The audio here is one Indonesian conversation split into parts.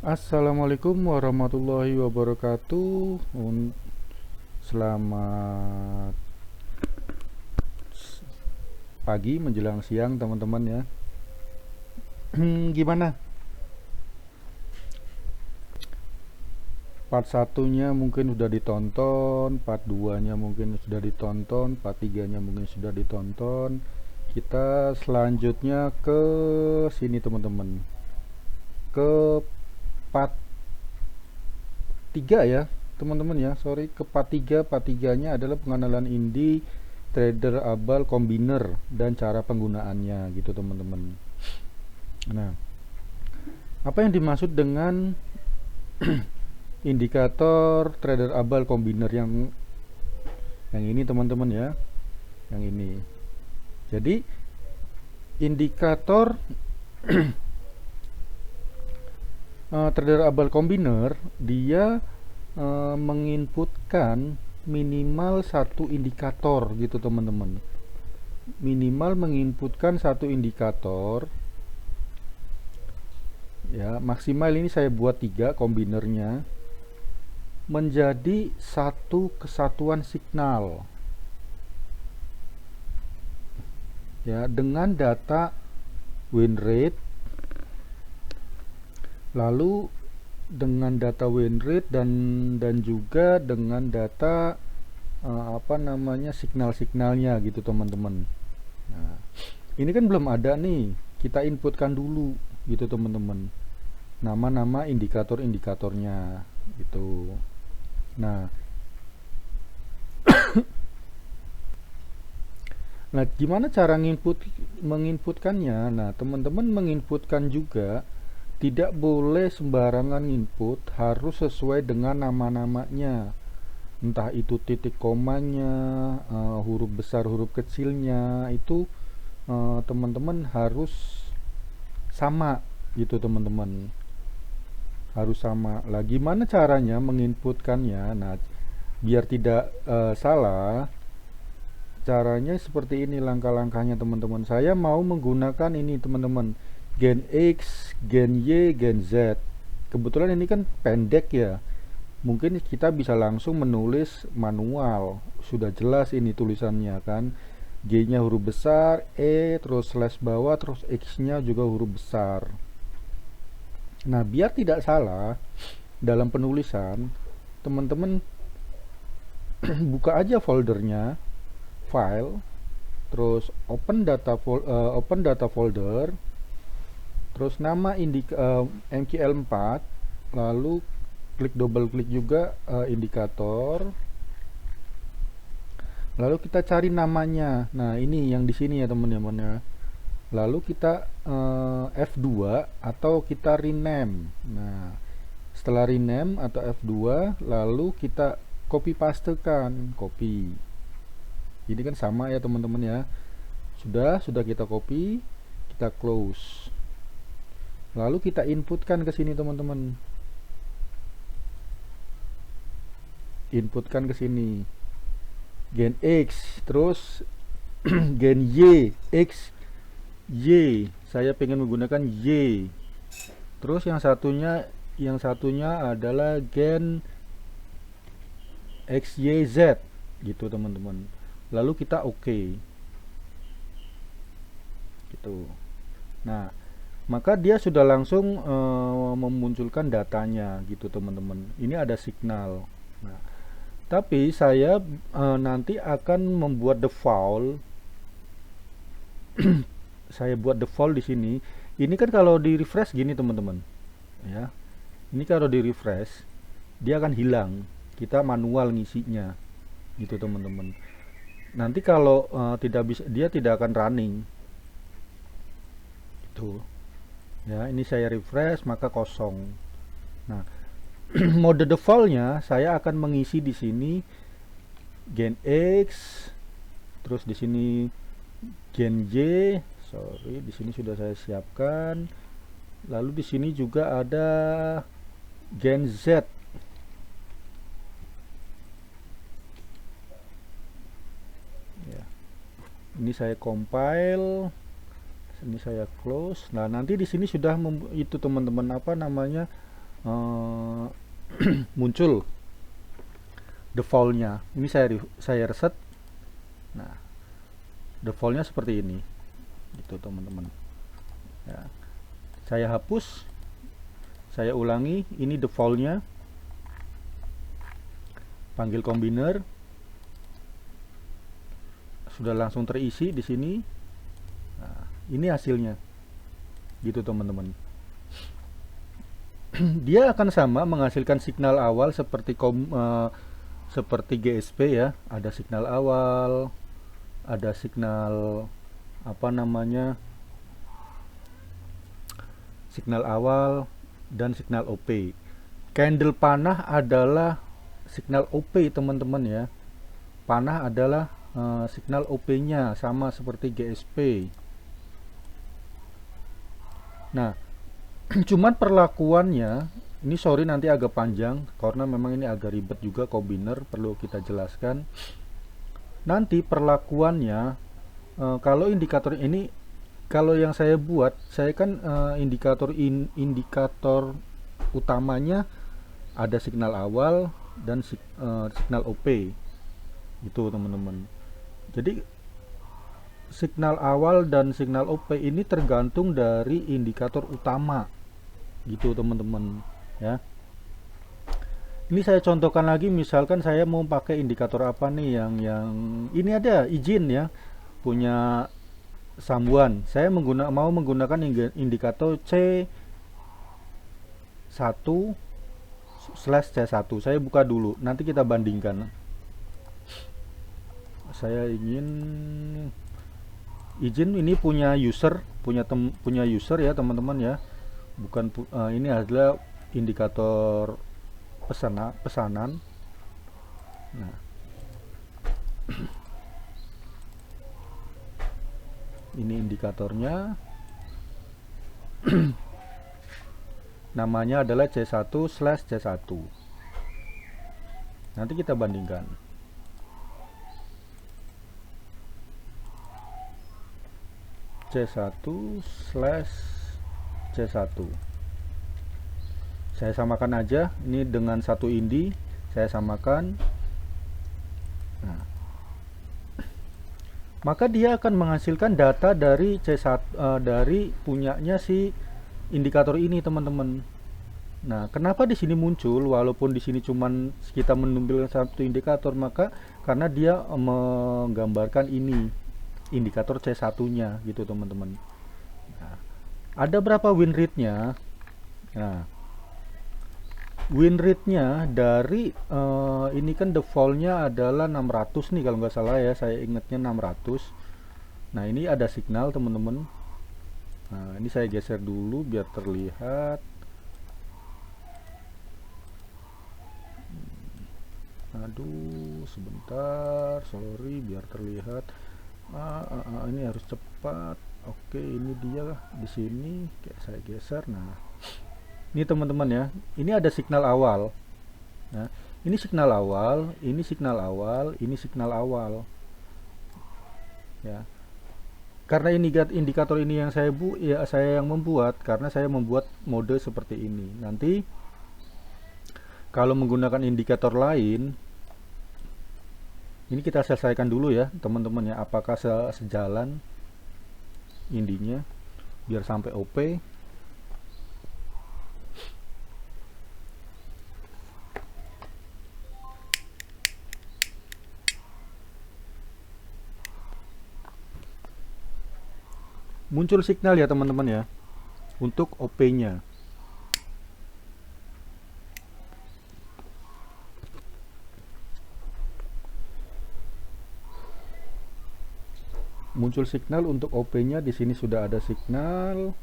Assalamualaikum warahmatullahi wabarakatuh. Selamat pagi menjelang siang teman-teman ya. Gimana? Part satunya mungkin sudah ditonton, part 2-nya mungkin sudah ditonton, part 3-nya mungkin sudah ditonton. Kita selanjutnya ke sini teman-teman. Ke part 3 ya teman-teman ya, sorry, ke part 3. Part 3-nya adalah pengenalan indie trader abal combiner dan cara penggunaannya gitu teman-teman. Nah, apa yang dimaksud dengan indikator trader abal combiner yang ini teman-teman ya, yang ini. Jadi indikator trader abal combiner dia menginputkan minimal satu indikator gitu teman-teman. Minimal menginputkan satu indikator ya, maksimal ini saya buat 3 kombinernya menjadi satu kesatuan signal ya, dengan data win rate, lalu dengan data win rate dan juga dengan data signal-signalnya gitu teman-teman. Nah, ini kan belum ada nih, kita inputkan dulu gitu teman-teman, nama-nama indikator-indikatornya gitu. Nah, gimana cara menginputkannya? Nah, teman-teman menginputkan juga tidak boleh sembarangan input, harus sesuai dengan nama-namanya. Entah itu titik komanya, huruf besar, huruf kecilnya, itu teman-teman harus sama gitu teman-teman. Harus sama. Lah gimana caranya menginputkannya? Nah, biar tidak salah, caranya seperti ini langkah-langkahnya teman-teman. Saya mau menggunakan ini teman-teman, gen X, gen Y, gen Z. Kebetulan ini kan pendek ya, mungkin kita bisa langsung menulis manual, sudah jelas ini tulisannya kan, G nya huruf besar, E terus slash bawah, terus X nya juga huruf besar. Nah, biar tidak salah dalam penulisan, teman-teman buka aja foldernya, file, terus open data folder, terus nama MQL4, lalu double klik juga indikator, lalu kita cari namanya. Nah, ini yang di sini ya teman-teman ya. Lalu kita F2 atau kita rename. Nah, setelah rename atau F2, lalu kita copy pastekan, copy. Ini kan sama ya teman-teman ya. Sudah kita copy, kita close. Lalu kita inputkan ke sini teman-teman. Inputkan ke sini. Gen X, terus gen Y, X, Y. Saya pengen menggunakan Y. Terus yang satunya adalah gen X, Y, Z gitu teman-teman. Lalu kita oke. Gitu. Nah, maka dia sudah langsung memunculkan datanya gitu teman-teman. Ini ada signal. Nah, tapi saya nanti akan membuat default. Saya buat default di sini. Ini kan kalau di refresh gini teman-teman, ya. Ini kalau di refresh dia akan hilang. Kita manual ngisinya, gitu teman-teman. Nanti kalau tidak bisa, dia tidak akan running. Itu. Ya, ini saya refresh maka kosong. Nah, mode defaultnya saya akan mengisi di sini gen X, terus di sini gen Y, sorry, di sini sudah saya siapkan. Lalu di sini juga ada gen Z. Ya. Ini saya compile, ini saya close. Nah, nanti di sini sudah itu teman-teman eh, muncul defaultnya. Ini saya reset. Nah, defaultnya seperti ini, gitu teman-teman. Ya, saya hapus, saya ulangi. Ini defaultnya. Panggil combiner, sudah langsung terisi di sini. Nah, ini hasilnya, gitu teman-teman. Dia akan sama menghasilkan signal awal seperti GSP ya. Ada signal awal, ada signal apa namanya, signal awal dan signal OP. Candle panah adalah signal OP teman-teman ya. Panah adalah signal OP-nya sama seperti GSP. Nah, cuman perlakuannya ini, sorry nanti agak panjang karena memang ini agak ribet juga, combiner perlu kita jelaskan. Nanti perlakuannya kalau indikator ini, kalau yang saya buat, saya kan indikator utamanya ada signal awal dan signal OP, gitu teman-teman. Jadi signal awal dan signal OP ini tergantung dari indikator utama, gitu teman-teman ya. Ini saya contohkan lagi, misalkan saya mau pakai indikator apa nih yang ini, ada izin ya, punya Sambuan. Saya mau menggunakan indikator C1/C1. Saya buka dulu, nanti kita bandingkan. Saya ingin izin, ini punya user, punya user ya teman-teman ya. Bukan ini adalah indikator pesanan. Nah, ini indikatornya. Namanya adalah C1/C1. Nanti kita bandingkan. C1/C1. Saya samakan aja ini dengan satu indi, saya samakan. Nah, maka dia akan menghasilkan data dari dari punyanya si indikator ini teman-teman. Nah, kenapa di sini muncul walaupun di sini cuman kita menampilkan satu indikator? Maka karena dia menggambarkan ini indikator C1-nya, gitu teman-teman. Nah, ada berapa win rate-nya? Nah, win rate-nya dari ini kan defaultnya adalah 600 nih kalau nggak salah ya, saya ingatnya 600. Nah, ini ada signal teman-teman. Nah, ini saya geser dulu biar terlihat. Aduh, sebentar, sorry, biar terlihat. Ini harus cepat. Oke, ini dia di sini. Kayak saya geser. Nah, ini teman-teman ya, ini ada signal awal. Nah, ini signal awal, ini signal awal, ini signal awal. Ya, karena indikator ini yang saya yang membuat, karena saya membuat mode seperti ini. Nanti kalau menggunakan indikator lain, ini kita selesaikan dulu ya teman-teman ya, apakah sejalan indinya biar sampai OP. Muncul signal ya teman-teman ya untuk OP-nya. Muncul signal untuk OP-nya, di sini sudah ada signal.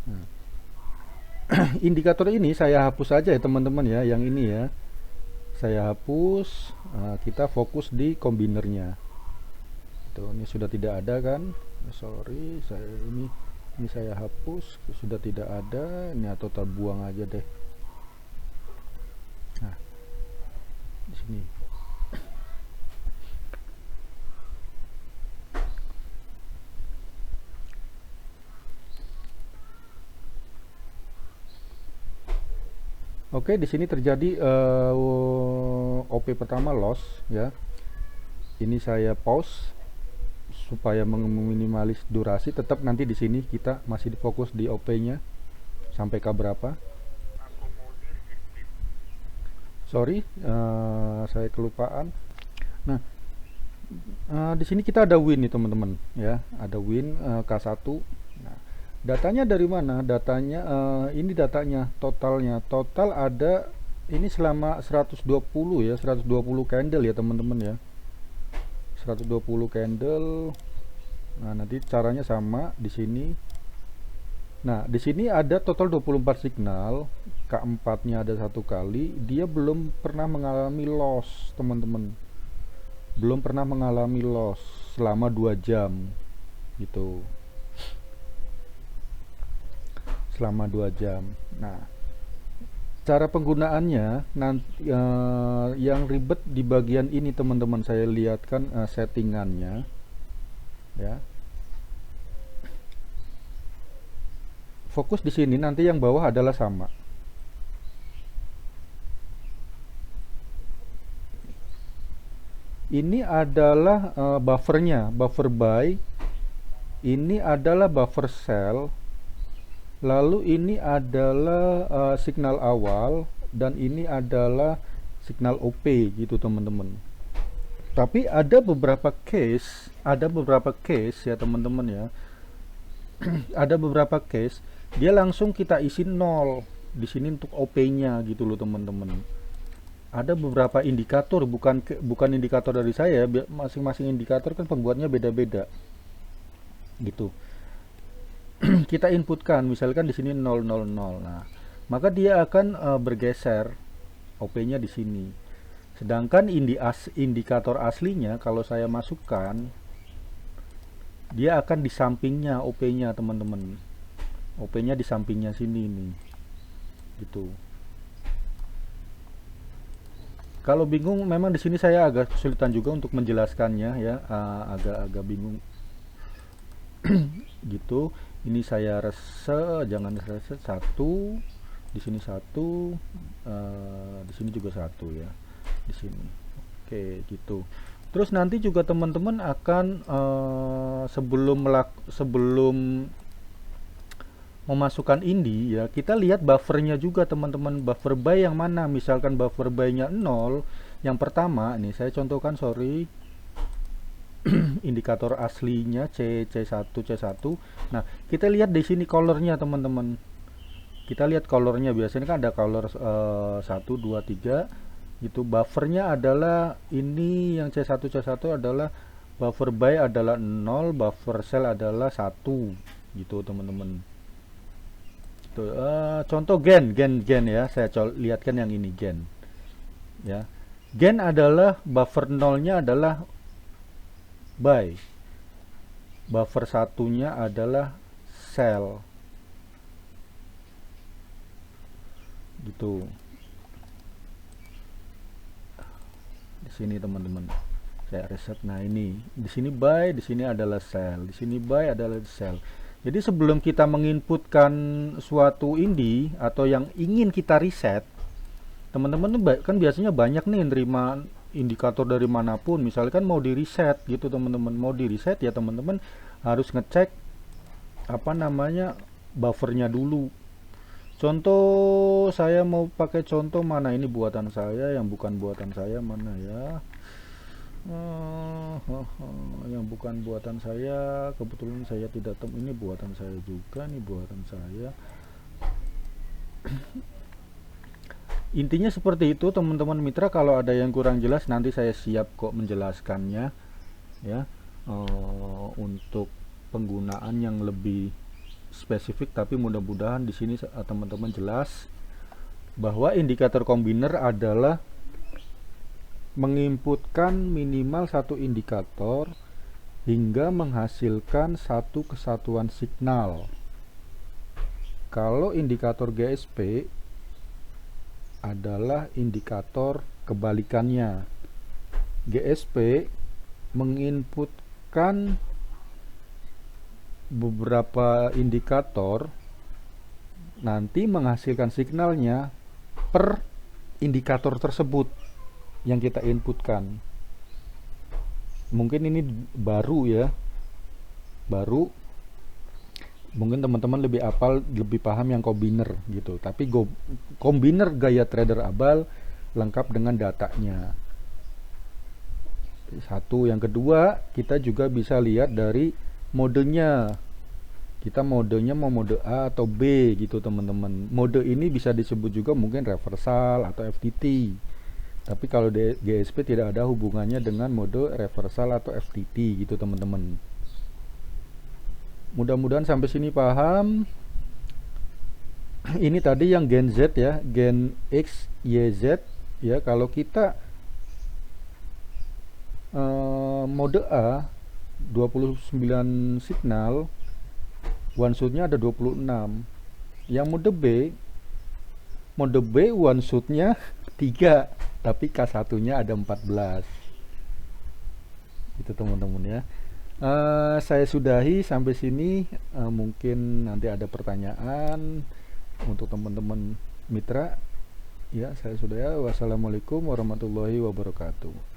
Nah, indikator ini saya hapus aja ya teman-teman ya, yang ini ya. Saya hapus, kita fokus di kombinernya. Tuh, ini sudah tidak ada kan? Sorry, ini saya hapus, sudah tidak ada. Ini atau terbuang aja deh. Nah, di sini. Oke, di sini terjadi OP pertama loss ya. Ini saya pause supaya meminimalis durasi. Tetap nanti di sini kita masih fokus di OP-nya sampai ke berapa. Sorry, saya kelupaan. Nah, di sini kita ada win nih teman-teman ya, ada win K1. Nah, datanya dari mana? Datanya ini datanya totalnya. Total ada ini selama 120 ya, 120 candle ya teman-teman ya. 120 candle. Nah, nanti caranya sama di sini. Nah, di sini ada total 24 signal. K4-nya ada satu kali. Dia belum pernah mengalami loss, teman-teman. Belum pernah mengalami loss selama 2 jam gitu. Selama 2 jam. Nah, cara penggunaannya nanti yang ribet di bagian ini teman-teman, saya lihatkan settingannya ya. Fokus di sini, nanti yang bawah adalah sama. Ini adalah buffernya, buffer buy. Ini adalah buffer sell. Lalu ini adalah signal awal dan ini adalah signal OP gitu teman-teman. Tapi ada beberapa case ya teman-teman ya. Ada beberapa case dia langsung kita isi 0 di sini untuk OP-nya gitu loh teman-teman. Ada beberapa indikator, bukan indikator dari saya, masing-masing indikator kan pembuatnya beda-beda gitu. Kita inputkan misalkan di sini 000. Nah, maka dia akan bergeser OP-nya di sini. Sedangkan indikator aslinya kalau saya masukkan dia akan di sampingnya OP-nya teman-teman. OP-nya di sampingnya sini nih. Gitu. Kalau bingung memang di sini saya agak kesulitan juga untuk menjelaskannya ya, agak-agak bingung. Gitu. Ini saya jangan reset satu, di sini satu, di sini juga satu ya, di sini. Oke, gitu. Terus nanti juga teman-teman akan sebelum memasukkan indi ya, kita lihat buffernya juga teman-teman, buffer buy yang mana. Misalkan buffer buy-nya 0, yang pertama nih saya contohkan, sorry, indikator aslinya C1. Nah, kita lihat di sini colornya teman-teman. Kita lihat colornya, biasanya kan ada color 1 2 3 gitu. Buffernya adalah ini, yang C1 adalah buffer buy adalah 0, buffer sell adalah 1 gitu teman-teman. Contoh gen ya, saya lihatkan yang ini gen ya. Gen adalah buffer 0-nya adalah buy, buffer satunya adalah sell gitu. Di sini teman-teman saya reset. Nah, ini di sini buy, di sini adalah sell, di sini buy adalah sell. Jadi sebelum kita menginputkan suatu indi atau yang ingin kita reset, teman-teman kan biasanya banyak nih nerima indikator dari manapun. Misalkan mau di reset gitu teman-teman, mau di reset ya teman-teman harus ngecek apa namanya buffernya dulu. Contoh saya mau pakai contoh mana, ini buatan saya, yang bukan buatan saya mana ya. Yang bukan buatan saya, kebetulan saya tidak tahu, ini buatan saya juga nih, buatan saya. Intinya seperti itu teman-teman mitra. Kalau ada yang kurang jelas nanti saya siap kok menjelaskannya ya, untuk penggunaan yang lebih spesifik. Tapi mudah-mudahan di sini teman-teman jelas bahwa indikator combiner adalah menginputkan minimal satu indikator hingga menghasilkan satu kesatuan signal. Kalau indikator GSP adalah indikator kebalikannya. GSP menginputkan beberapa indikator, nanti menghasilkan signalnya per indikator tersebut yang kita inputkan. Mungkin ini baru ya, baru mungkin teman-teman lebih apal, lebih paham yang combiner gitu. Tapi combiner gaya trader abal lengkap dengan datanya. Satu, yang kedua kita juga bisa lihat dari modenya. Kita modenya mau mode A atau B gitu teman-teman. Mode ini bisa disebut juga mungkin reversal atau FTT. Tapi kalau GSP tidak ada hubungannya dengan mode reversal atau FTT gitu teman-teman. Mudah-mudahan sampai sini paham. Ini tadi yang gen Z ya, gen X, Y, Z ya. Kalau kita mode A 29 signal, one shotnya ada 26. Yang mode B one shotnya 3, tapi K1 nya ada 14. Itu teman-teman ya. Saya sudahi sampai sini. Mungkin nanti ada pertanyaan untuk teman-teman mitra ya. Saya sudah ya. Wassalamualaikum warahmatullahi wabarakatuh.